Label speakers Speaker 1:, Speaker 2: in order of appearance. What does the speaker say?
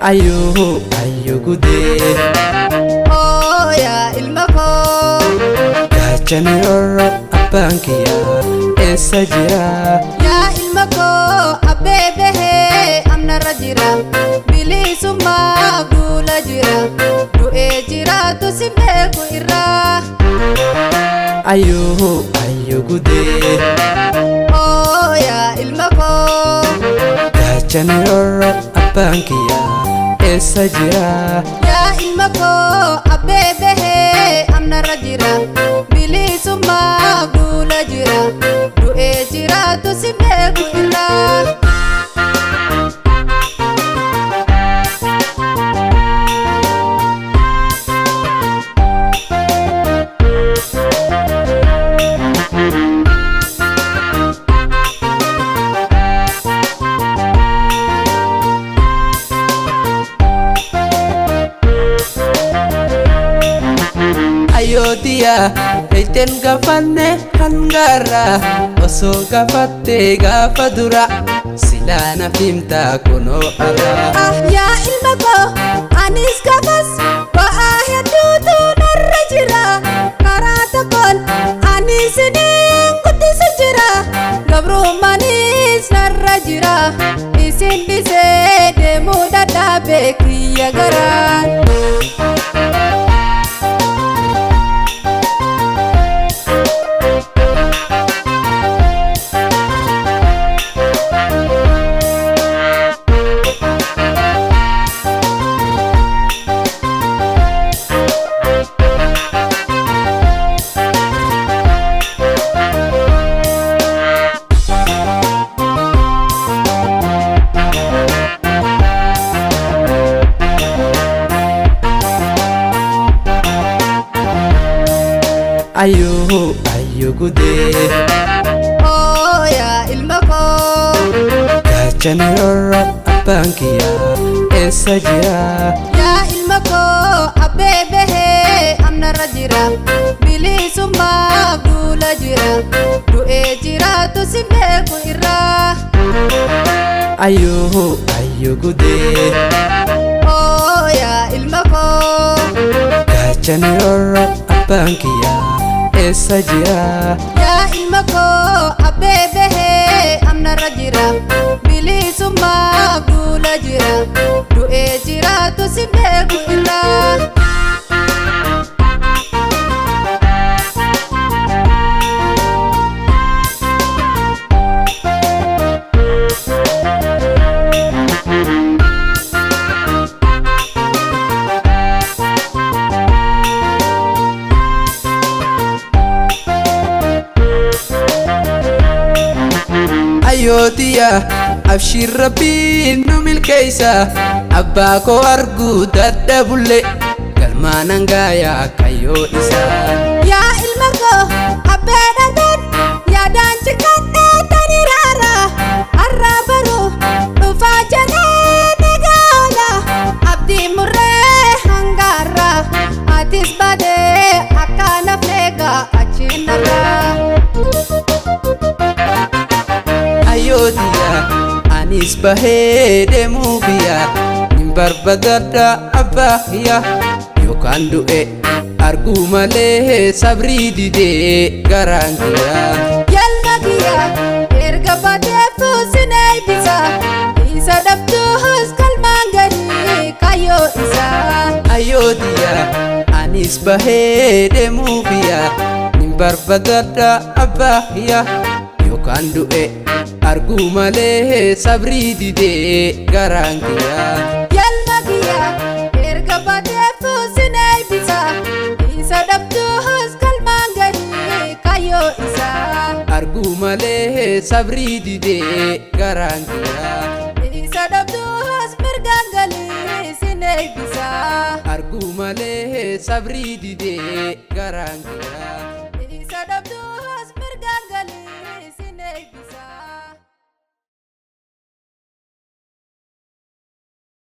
Speaker 1: Ayo gude
Speaker 2: Oh ya ilmako
Speaker 1: Gachani orro abankiya Esa jira
Speaker 2: Ya ilmako Abebehe amna rajira Bilisumma gula jira Du'e jira tu simbeku irra
Speaker 1: Ayo gude
Speaker 2: Oh ya ilmako
Speaker 1: Gachani orro abankiya Esa jira
Speaker 2: Ya ilmako Abebehe amna rajira Bilisumma gula jira Du'e jira tu simbeku irra
Speaker 1: Ayo dia Eiten gafanne hangara Oso gafatte gafadura Silana fimta kuno ara
Speaker 2: Ya ilmako anis gafas ba'a hedduutu narra jira karaa tokkoon anisiniin guddisa jira gabrummaanis narra jira isin dhisee deemuu dadhabee kiyya garaan
Speaker 1: Ayo gude
Speaker 2: Oh ya ilmako
Speaker 1: Gachani orro abankiya Esa jira
Speaker 2: Ya ilmako Abebehe amna rajira Bilisumma gula jira Du'e jira tu simbeku irra
Speaker 1: Ayo gude
Speaker 2: Oh ya ilmako
Speaker 1: Gachani orro abankiya Esa jira
Speaker 2: Ya ilmako Abebehe amna rajira Bilisumma gula jira Du'e jira tu simbeku irra
Speaker 1: Ayo dia Abshir Rabbi numil keisa Abba ko argu dadda bulle Galmanan gaya kayo isa
Speaker 2: Ya ilmako Abedadan Yadan cikadde tanirara Arra baru Dhufa jane negala Abdi murre hangara Atis bade Akka nafnega achinarra
Speaker 1: Ayo dia Anis bahe demu biya Nimbarbadada abahya Yokan du'e Argu male sabri dide garangia
Speaker 2: Yalma kiya Erga badefu sinay bisa Isa dabtuhus kalmangani Kayo isa
Speaker 1: Ayo dia Anis bahe demu biya Nimbarbadada abahya Yokan du'e Argu male sabri dide garangia
Speaker 2: Yalma kiya Erga badefu sinay bisa Isa dabtuhus kalmangani Kayo isa
Speaker 1: Argu male sabri dide garangia
Speaker 2: Isa dabtuhus mirgangali Sinay bisa
Speaker 1: Argu male sabri dide garangia